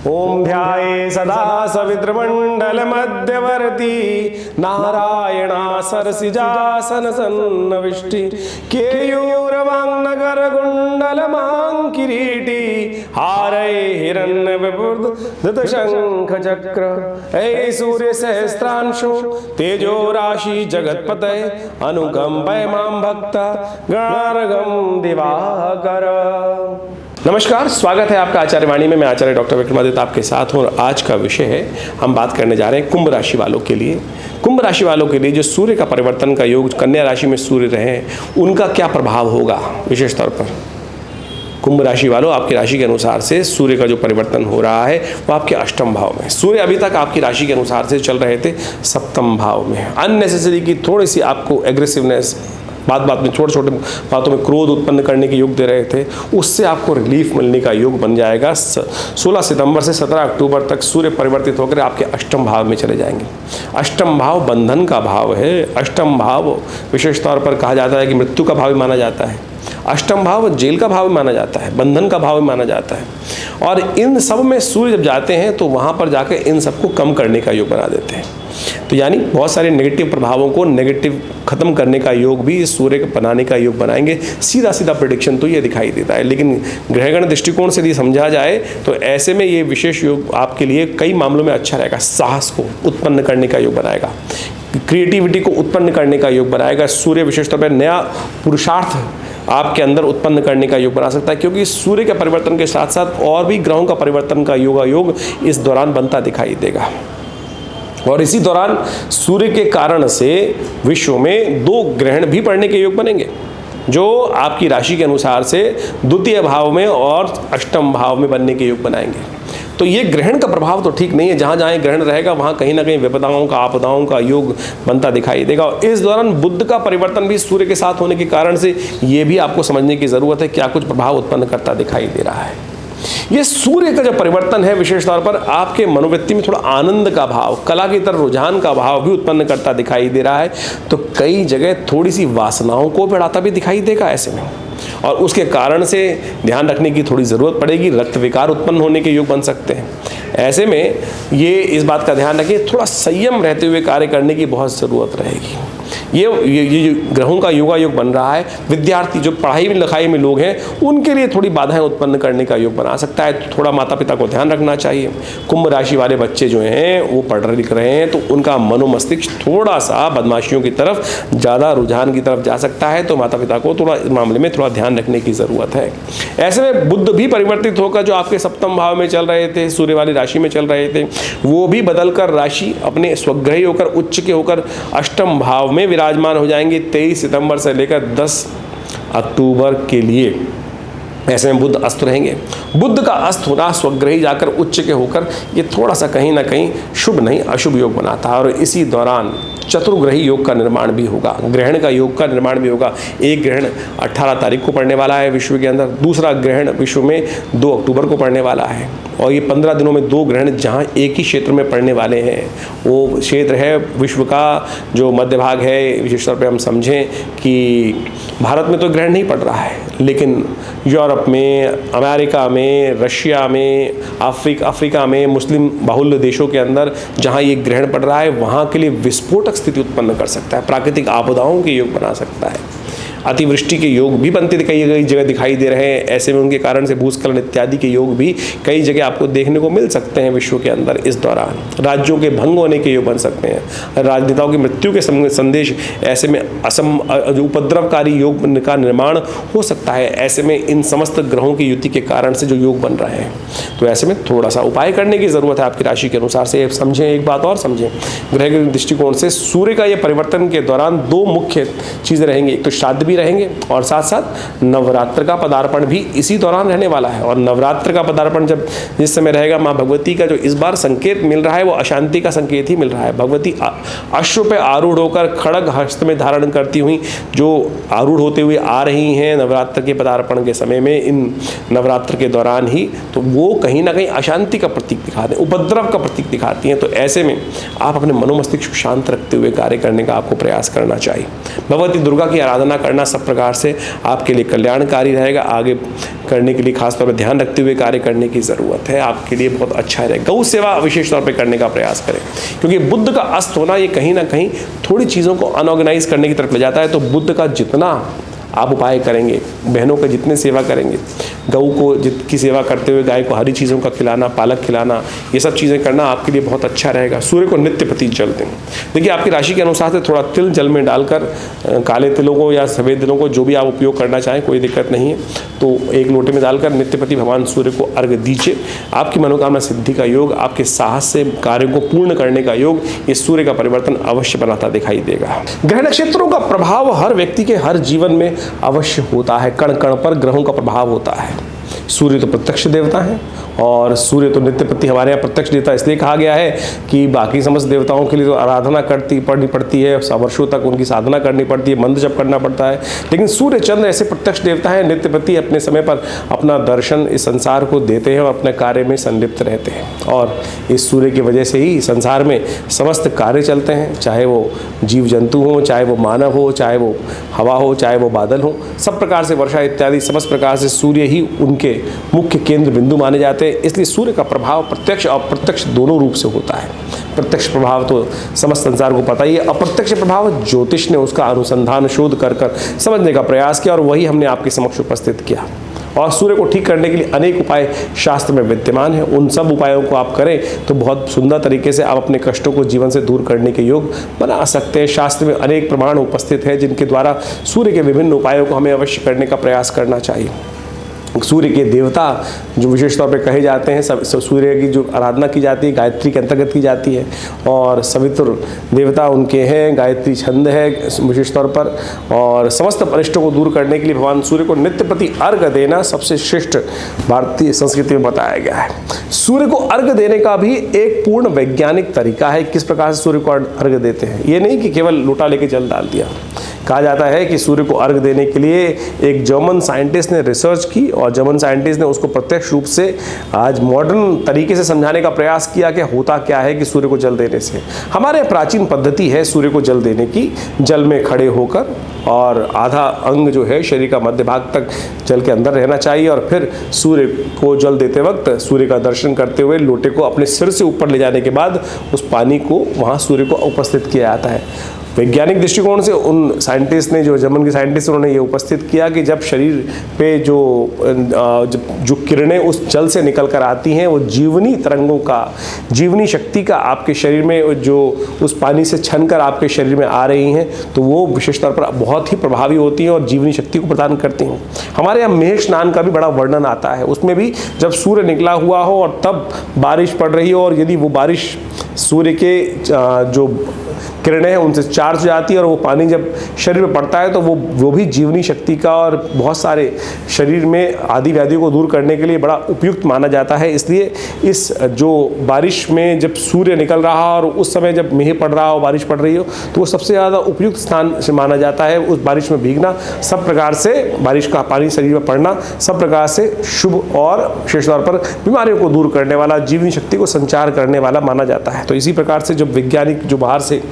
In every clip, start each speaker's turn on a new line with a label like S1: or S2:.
S1: ओम ध्याये सदा सवितृमंडल मध्यवर्ती नारायणा सरसिजासन सन्नविष्टि केयूरवांगनगर कुंडल मां किरीटी हारय हिरण्य विपुर्ध शंख चक्र ऐ सूर्य सहस्त्रांशु तेजो राशि जगतपतये अनुकंपय मां भक्ता गणार्घं दिवाकर। नमस्कार, स्वागत है आपका आचार्य वाणी में। मैं आचार्य डॉक्टर विक्रमादित्य आपके साथ हूँ और आज का विषय है, हम बात करने जा रहे हैं कुंभ राशि वालों के लिए। कुंभ राशि वालों के लिए जो सूर्य का परिवर्तन का योग कन्या राशि में सूर्य रहे, उनका क्या प्रभाव होगा। विशेष तौर पर कुंभ राशि वालों, आपकी राशि के अनुसार से सूर्य का जो परिवर्तन हो रहा है वो आपके अष्टम भाव में। सूर्य अभी तक आपकी राशि के अनुसार से चल रहे थे सप्तम भाव में। अननेसेसरी की थोड़ी सी आपको एग्रेसिवनेस, बात में छोटे छोटे बातों में क्रोध उत्पन्न करने के योग दे रहे थे, उससे आपको रिलीफ मिलने का योग बन जाएगा। 16 सितंबर से 17 अक्टूबर तक सूर्य परिवर्तित होकर आपके अष्टम भाव में चले जाएंगे। अष्टम भाव बंधन का भाव है। अष्टम भाव विशेष तौर पर कहा जाता है कि मृत्यु का भाव भी माना जाता है। अष्टम भाव जेल का भाव भी माना जाता है, बंधन का भाव भी माना जाता है। और इन सब में सूर्य जब जाते हैं तो वहाँ पर जाकर इन सबको कम करने का योग बना देते हैं। तो यानी बहुत सारे नेगेटिव प्रभावों को नेगेटिव खत्म करने का योग भी इस सूर्य के बनाने का योग बनाएंगे। सीधा प्रेडिक्शन तो ये दिखाई देता है, लेकिन ग्रहगण दृष्टिकोण से यदि समझा जाए तो ऐसे में ये विशेष योग आपके लिए कई मामलों में अच्छा रहेगा। साहस को उत्पन्न करने का योग बनाएगा, क्रिएटिविटी को उत्पन्न करने का योग बनाएगा। सूर्य विशेष तौर पर नया पुरुषार्थ आपके अंदर उत्पन्न करने का योग बना सकता है, क्योंकि सूर्य के परिवर्तन के साथ साथ और भी ग्रहों का परिवर्तन का योग इस दौरान बनता दिखाई देगा। और इसी दौरान सूर्य के कारण से विश्व में 2 ग्रहण भी पड़ने के योग बनेंगे, जो आपकी राशि के अनुसार से द्वितीय भाव में और अष्टम भाव में बनने के योग बनाएंगे। तो ये ग्रहण का प्रभाव तो ठीक नहीं है। जहाँ जहाँ ग्रहण रहेगा वहाँ कहीं ना कहीं विपदाओं का, आपदाओं का योग बनता दिखाई देगा। और इस दौरान बुध का परिवर्तन भी सूर्य के साथ होने के कारण से ये भी आपको समझने की ज़रूरत है क्या कुछ प्रभाव उत्पन्न करता दिखाई दे रहा है। ये सूर्य का जो परिवर्तन है विशेष तौर पर आपके मनोवृत्ति में थोड़ा आनंद का भाव, कला की तरफ रुझान का भाव भी उत्पन्न करता दिखाई दे रहा है। तो कई जगह थोड़ी सी वासनाओं को बढ़ाता भी दिखाई देगा ऐसे में, और उसके कारण से ध्यान रखने की थोड़ी ज़रूरत पड़ेगी। रक्त विकार उत्पन्न होने के योग बन सकते हैं। ऐसे में ये इस बात का ध्यान रखिए, थोड़ा संयम रहते हुए कार्य करने की बहुत ज़रूरत रहेगी। ये ग्रहों का योग बन रहा है। विद्यार्थी जो पढ़ाई में लिखाई में लोग हैं उनके लिए थोड़ी बाधाएं उत्पन्न करने का योग बना सकता है। तो थोड़ा माता पिता को ध्यान रखना चाहिए। कुंभ राशि वाले बच्चे जो हैं वो पढ़ रहे लिख रहे हैं तो उनका मनोमस्तिष्क थोड़ा सा बदमाशियों की तरफ, ज़्यादा रुझान की तरफ जा सकता है। तो माता पिता को थोड़ा इस मामले में थोड़ा ध्यान रखने की ज़रूरत है। ऐसे में बुध भी परिवर्तित होकर जो आपके सप्तम भाव में चल रहे थे, सूर्य वाली राशि में चल रहे थे, वो भी बदलकर राशि अपने स्वग्रही होकर, उच्च के होकर अष्टम भाव में विराजमान हो जाएंगे 23 सितंबर से लेकर 10 अक्टूबर के लिए। ऐसे में बुध अस्त रहेंगे। बुध का अस्त होना, स्वग्रही जाकर उच्च के होकर, ये थोड़ा सा कहीं ना कहीं शुभ नहीं अशुभ योग बनाता है। और इसी दौरान चतुर्ग्रही योग का निर्माण भी होगा, ग्रहण का योग का निर्माण भी होगा। एक ग्रहण 18 तारीख को पड़ने वाला है विश्व के अंदर, दूसरा ग्रहण विश्व में 2 अक्टूबर को पड़ने वाला है। और ये 15 दिनों में 2 ग्रहण जहाँ एक ही क्षेत्र में पड़ने वाले हैं, वो क्षेत्र है विश्व का जो मध्य भाग है। विशेष तौर पर हम समझें कि भारत में तो ग्रहण नहीं पड़ रहा है, लेकिन यूरोप में, अमेरिका में, रशिया में, अफ्रीका में, मुस्लिम बाहुल्य देशों के अंदर जहाँ ये ग्रहण पड़ रहा है वहाँ के लिए विस्फोटक स्थिति उत्पन्न कर सकता है। प्राकृतिक आपदाओं के योग बना सकता है। अतिवृष्टि के योग भी बनते कई जगह दिखाई दे रहे हैं। ऐसे में उनके कारण से भूस्खलन इत्यादि के योग भी कई जगह आपको देखने को मिल सकते हैं विश्व के अंदर। इस दौरान राज्यों के भंग होने के योग बन सकते हैं। राजनेताओं की मृत्यु के संदेश, ऐसे में उपद्रवकारी योग का निर्माण हो सकता है। ऐसे में इन समस्त ग्रहों की युति के कारण से जो योग बन रहे हैं, तो ऐसे में थोड़ा सा उपाय करने की ज़रूरत है आपकी राशि के अनुसार से। समझें, एक बात और समझें, ग्रह के दृष्टिकोण से सूर्य का ये परिवर्तन के दौरान 2 मुख्य चीज़ें रहेंगी। एक तो श्राद्ध भी रहेंगे और साथ साथ नवरात्र का पदार्पण भी इसी दौरान रहने वाला है। और नवरात्र का पदार्पण जब जिस समय रहेगा, माँ भगवती का जो इस बार संकेत मिल रहा है वो अशांति का संकेत ही मिल रहा है। भगवती अश्व पे आरूढ़ होकर खड़ग हस्त में धारण करती हुई जो आरूढ़ होते हुए आ रही हैं नवरात्र के पदार्पण के समय में, इन नवरात्र के दौरान ही, तो वो कहीं ना कहीं अशांति का प्रतीक दिखाते हैं, उपद्रव का प्रतीक दिखाती हैं। तो ऐसे में आप अपने मनोमस्तिष्क शांत रखते हुए कार्य करने का आपको प्रयास करना चाहिए। भगवती दुर्गा की आराधना करना सब प्रकार से आपके लिए कल्याणकारी रहेगा। आगे करने के लिए खासतौर पर ध्यान रखते हुए कार्य करने की ज़रूरत है, आपके लिए बहुत अच्छा रहेगा। गौ सेवा विशेष तौर पर करने का प्रयास करें, क्योंकि बुद्ध का अस्त होना ये कहीं ना कहीं थोड़ी चीज़ों को अनऑर्गेनाइज करने की तरफ ले जाता है। तो बुद्ध का जितना आप उपाय करेंगे, बहनों का जितने सेवा करेंगे, गऊ को जितकी सेवा करते हुए गाय को हरी चीज़ों का खिलाना, पालक खिलाना, ये सब चीज़ें करना आपके लिए बहुत अच्छा रहेगा। सूर्य को नित्य प्रति जल दें। देखिए आपकी राशि के अनुसार से थोड़ा तिल जल में डालकर, काले तिलों को या सफ़ेद तिलों को, जो भी आप उपयोग करना चाहें, कोई दिक्कत नहीं है, तो एक लोटे में डालकर नित्य प्रति भगवान सूर्य को अर्घ्य दीजिए। आपकी मनोकामना सिद्धि का योग, आपके साहस से कार्यों को पूर्ण करने का योग, ये सूर्य का परिवर्तन अवश्य बनाता दिखाई देगा। ग्रह नक्षत्रों का प्रभाव हर व्यक्ति के हर जीवन में अवश्य होता है। कण कण पर ग्रहों का प्रभाव होता है। सूर्य तो प्रत्यक्ष देवता है और सूर्य तो नित्य प्रति हमारे यहाँ प्रत्यक्ष देवता इसलिए कहा गया है कि बाकी समस्त देवताओं के लिए तो आराधना पड़नी पड़ती है, वर्षों तक उनकी साधना करनी पड़ती है, मंत्र जप करना पड़ता है, लेकिन सूर्य चंद्र ऐसे प्रत्यक्ष देवता हैं, नित्य प्रति अपने समय पर अपना दर्शन इस संसार को देते हैं और अपने कार्य में संलिप्त रहते हैं। और इस सूर्य की वजह से ही संसार में समस्त कार्य चलते हैं, चाहे वो जीव जंतु हों, चाहे वो मानव हो, चाहे वो हवा हो, चाहे वो बादल हो, सब प्रकार से वर्षा इत्यादि समस्त प्रकार से सूर्य ही उनके मुख्य केंद्र बिंदु माने जाते हैं। इसलिए सूर्य का प्रभाव प्रत्यक्ष और अप्रत्यक्ष दोनों रूप से होता है। प्रत्यक्ष प्रभाव तो समस्त संसार को पता ही है, अप्रत्यक्ष प्रभाव ज्योतिष ने उसका अनुसंधान शोध कर समझने का प्रयास किया और वही हमने आपके समक्ष उपस्थित किया। और सूर्य को ठीक करने के लिए अनेक उपाय शास्त्र में विद्यमान है। उन सब उपायों को आप करें तो बहुत सुंदर तरीके से आप अपने कष्टों को जीवन से दूर करने के योग बना सकते हैं। शास्त्र में अनेक प्रमाण उपस्थित है जिनके द्वारा सूर्य के विभिन्न उपायों को हमें अवश्य करने का प्रयास करना चाहिए। सूर्य के देवता जो विशेष तौर पे कहे जाते हैं, सूर्य की जो आराधना की जाती है गायत्री के अंतर्गत की जाती है, और सवितुर देवता उनके हैं, गायत्री छंद है विशेष तौर पर। और समस्त अनिष्टों को दूर करने के लिए भगवान सूर्य को नित्य प्रति अर्घ्य देना सबसे श्रेष्ठ भारतीय संस्कृति में बताया गया है। सूर्य को अर्घ्य देने का भी एक पूर्ण वैज्ञानिक तरीका है। किस प्रकार से सूर्य को अर्घ्य देते हैं, ये नहीं कि केवल लोटा लेके जल डाल दिया। कहा जाता है कि सूर्य को अर्घ्य देने के लिए एक जर्मन साइंटिस्ट ने रिसर्च की और जर्मन साइंटिस्ट ने उसको प्रत्यक्ष रूप से आज मॉडर्न तरीके से समझाने का प्रयास किया कि होता क्या है कि सूर्य को जल देने से। हमारे प्राचीन पद्धति है सूर्य को जल देने की, जल में खड़े होकर, और आधा अंग जो है शरीर का मध्य भाग तक जल के अंदर रहना चाहिए, और फिर सूर्य को जल देते वक्त सूर्य का दर्शन करते हुए लोटे को अपने सिर से ऊपर ले जाने के बाद उस पानी को वहाँ सूर्य को उपस्थित किया जाता है। वैज्ञानिक दृष्टिकोण से उन साइंटिस्ट ने, जो जर्मन के साइंटिस्ट, उन्होंने ये उपस्थित किया कि जब शरीर पे जो किरणें उस जल से निकल कर आती हैं, वो जीवनी तरंगों का, जीवनी शक्ति का आपके शरीर में जो उस पानी से छन कर आपके शरीर में आ रही हैं, तो वो विशेष तौर पर बहुत ही प्रभावी होती हैं और जीवनी शक्ति को प्रदान करती हैं। हमारे यहाँ मेघ स्नान का भी बड़ा वर्णन आता है, उसमें भी जब सूर्य निकला हुआ हो और तब बारिश पड़ रही हो, और यदि वो बारिश सूर्य के जो किरणें हैं उनसे चार्ज हो जाती है और वो पानी जब शरीर में पड़ता है तो वो भी जीवनी शक्ति का और बहुत सारे शरीर में आदि व्याधियों को दूर करने के लिए बड़ा उपयुक्त माना जाता है। इसलिए इस जो बारिश में जब सूर्य निकल रहा हो और उस समय जब मेघ पड़ रहा हो, बारिश पड़ रही हो, तो वो सबसे ज़्यादा उपयुक्त स्थान से माना जाता है। उस बारिश में भीगना सब प्रकार से, बारिश का पानी शरीर में पड़ना सब प्रकार से शुभ और विशेष तौर पर बीमारियों को दूर करने वाला, जीवनी शक्ति को संचार करने वाला माना जाता है। तो इसी प्रकार से जब वैज्ञानिक जो बाहर से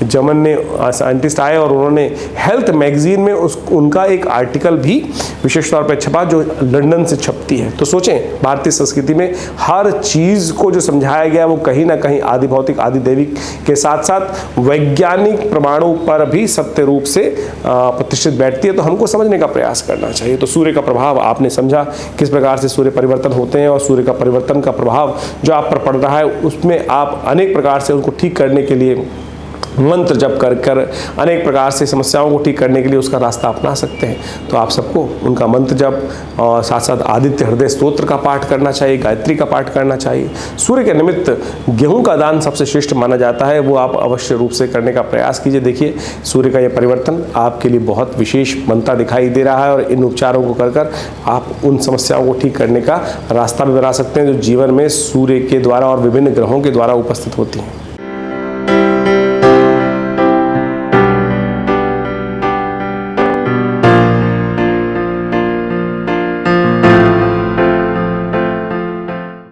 S1: जर्मन ने साइंटिस्ट आए और उन्होंने हेल्थ मैगजीन में उनका एक आर्टिकल भी विशेष तौर पर छपा जो लंदन से छपती है। तो सोचें, भारतीय संस्कृति में हर चीज़ को जो समझाया गया वो कहीं ना कहीं आदि भौतिक आदि दैविक के साथ साथ वैज्ञानिक प्रमाणों पर भी सत्य रूप से प्रतिष्ठित बैठती है। तो हमको समझने का प्रयास करना चाहिए। तो सूर्य का प्रभाव आपने समझा, किस प्रकार से सूर्य परिवर्तन होते हैं, और सूर्य का परिवर्तन का प्रभाव जो आप पर पड़ रहा है उसमें आप अनेक प्रकार से उनको ठीक करने के लिए मंत्र जप कर अनेक प्रकार से समस्याओं को ठीक करने के लिए उसका रास्ता अपना सकते हैं। तो आप सबको उनका मंत्र जप और साथ साथ आदित्य हृदय स्तोत्र का पाठ करना चाहिए, गायत्री का पाठ करना चाहिए। सूर्य के निमित्त गेहूं का दान सबसे श्रेष्ठ माना जाता है, वो आप अवश्य रूप से करने का प्रयास कीजिए। देखिए सूर्य का ये परिवर्तन आपके लिए बहुत विशेष बनता दिखाई दे रहा है और इन उपचारों को कर आप उन समस्याओं को ठीक करने का रास्ता भी बना सकते हैं जो जीवन में सूर्य के द्वारा और विभिन्न ग्रहों के द्वारा उपस्थित होती हैं।